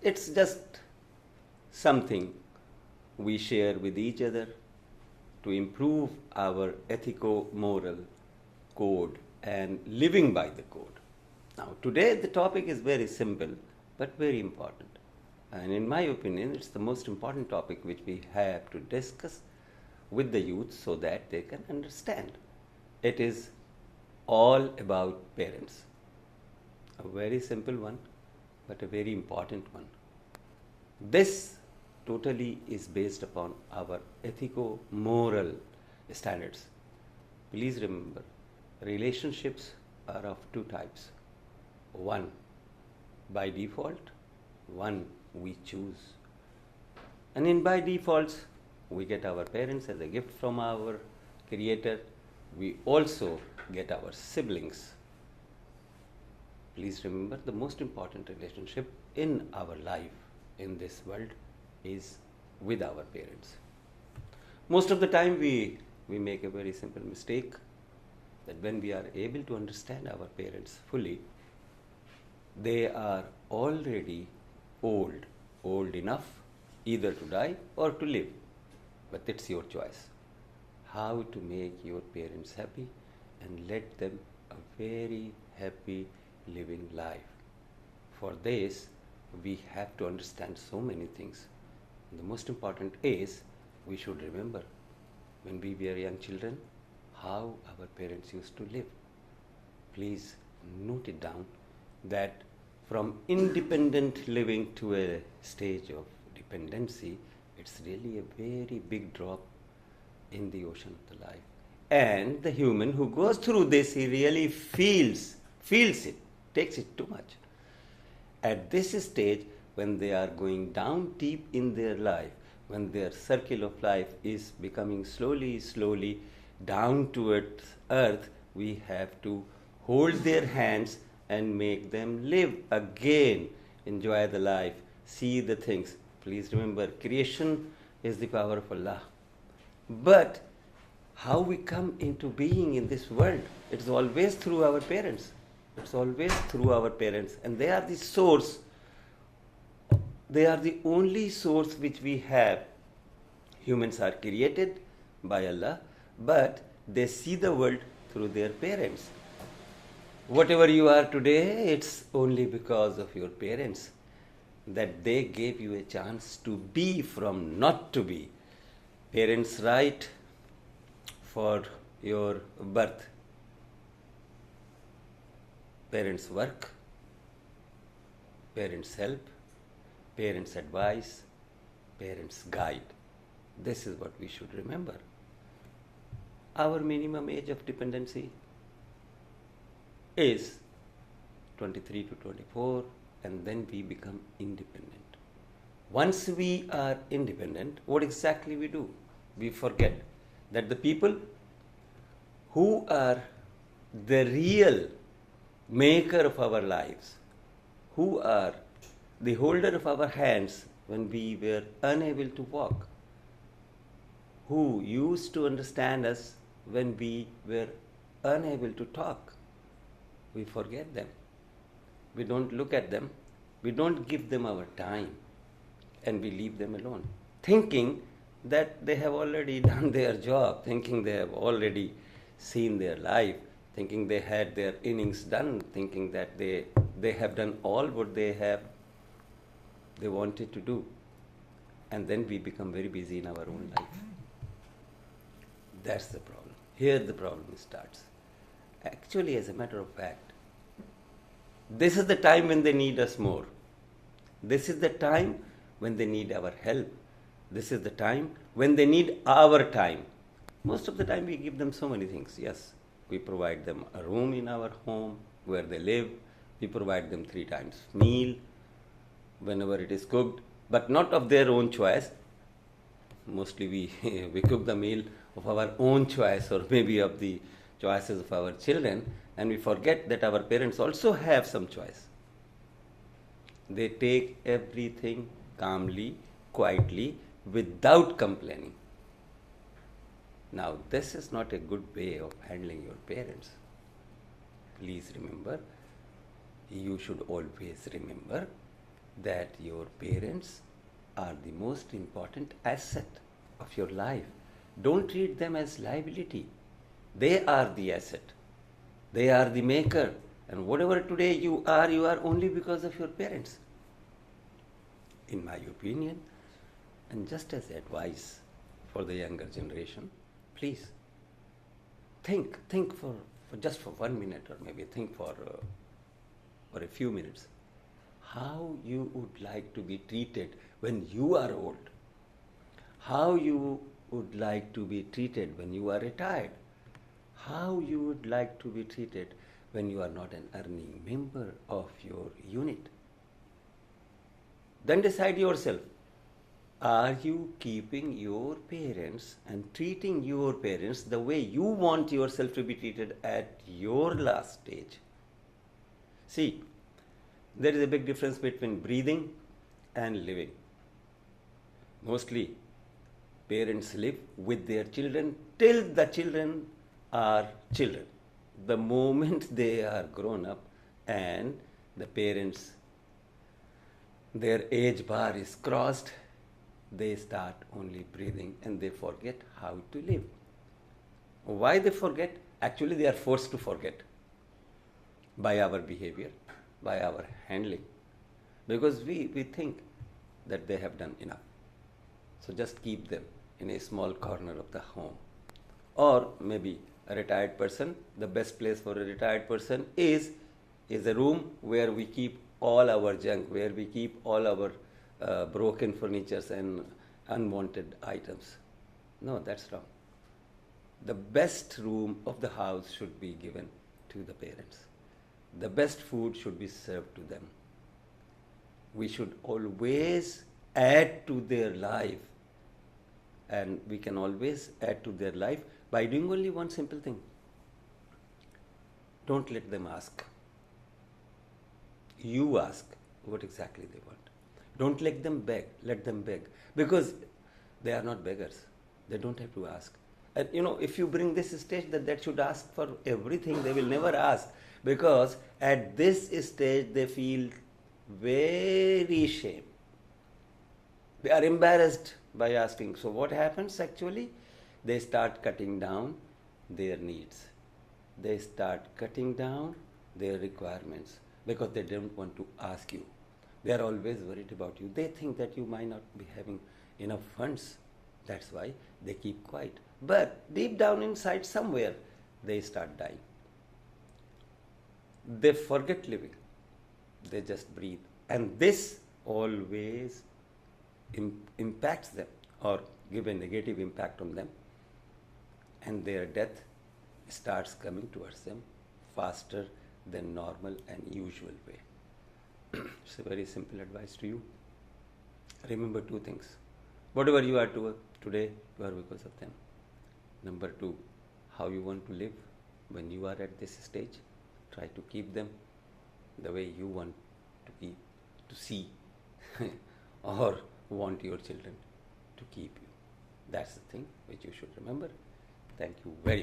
It's just something we share with each other to improve our ethico-moral code and living by the code. Now, today the topic is very simple but very important. And in my opinion, it's the most important topic which we have to discuss with the youth so that they can understand. It is all about parents. A very simple one, but a very important one. This totally is based upon our ethico-moral standards. Please remember, relationships are of two types. One by default, one we choose. And in by defaults, we get our parents as a gift from our Creator. We also get our siblings. Please remember, the most important relationship in our life in this world is with our parents. Most of the time we make a very simple mistake, that when we are able to understand our parents fully, they are already old enough either to die or to live. But it's your choice how to make your parents happy and let them a very happy living life. For this, we have to understand so many things. And the most important is, we should remember when we were young children how our parents used to live. Please note it down that from independent living to a stage of dependency, it's really a very big drop in the ocean of the life. And the human who goes through this, he really feels it, takes it too much. At this stage, when they are going down deep in their life, when their circle of life is becoming slowly down towards earth, we have to hold their hands and make them live again, enjoy the life, see the things. Please remember, creation is the power of Allah. But how we come into being in this world, it's always through our parents. It's always through our parents. And they are the source. They are the only source which we have. Humans are created by Allah, but they see the world through their parents. Whatever you are today, it's only because of your parents, that they gave you a chance to be from not to be. Parents write for your birth. Parents work, parents help, parents advise, parents guide. This is what we should remember. Our minimum age of dependency is 23 to 24, and then we become independent. Once we are independent, what exactly we do? We forget that the people who are the real maker of our lives, who are the holder of our hands when we were unable to walk, who used to understand us when we were unable to talk, we forget them. We don't look at them. We don't give them our time, and we leave them alone, thinking that they have already done their job, thinking they have already seen their life, thinking they had their innings done, thinking that they have done all what they wanted to do. And then we become very busy in our own life. That's the problem. Here the problem starts. Actually, as a matter of fact, this is the time when they need us more. This is the time when they need our help. This is the time when they need our time. Most of the time we give them so many things. Yes, we provide them a room in our home where they live. We provide them 3 times meal whenever it is cooked, but not of their own choice. Mostly we cook the meal of our own choice, or maybe of the choices of our children, and we forget that our parents also have some choice. They take everything calmly, quietly, without complaining. Now, this is not a good way of handling your parents. Please remember, you should always remember that your parents are the most important asset of your life. Don't treat them as liability. They are the asset. They are the maker. And whatever today you are only because of your parents. In my opinion, and just as advice for the younger generation, please think for just for 1 minute, or maybe think for a few minutes, how you would like to be treated when you are old, how you would like to be treated when you are retired, how you would like to be treated when you are not an earning member of your unit. Then decide yourself, are you keeping your parents and treating your parents the way you want yourself to be treated at your last stage? See, there is a big difference between breathing and living. Mostly, parents live with their children till the children are children. The moment they are grown up and the parents, their age bar is crossed, they start only breathing and they forget how to live. Why they forget? Actually, they are forced to forget by our behavior, by our handling, because we think that they have done enough. So just keep them in a small corner of the home. Or maybe a retired person, the best place for a retired person is a room where we keep all our junk, where we keep all our broken furnitures and unwanted items. No, that's wrong. The best room of the house should be given to the parents. The best food should be served to them. We should always add to their life, and we can always add to their life by doing only one simple thing. Don't let them ask. You ask what exactly they want. Don't let them beg, because they are not beggars. They don't have to ask. And if you bring this stage that should ask for everything, they will never ask, because at this stage they feel very shame. They are embarrassed by asking. So what happens actually? They start cutting down their needs. They start cutting down their requirements because they don't want to ask you. They are always worried about you. They think that you might not be having enough funds. That's why they keep quiet. But deep down inside somewhere, they start dying. They forget living. They just breathe. And this always impacts them or give a negative impact on them. And their death starts coming towards them faster than normal and usual way. It's a very simple advice to you. Remember two things. Whatever you are today, you are because of them. Number two, how you want to live when you are at this stage. Try to keep them the way you want to see or want your children to keep you. That's the thing which you should remember. Thank you very much.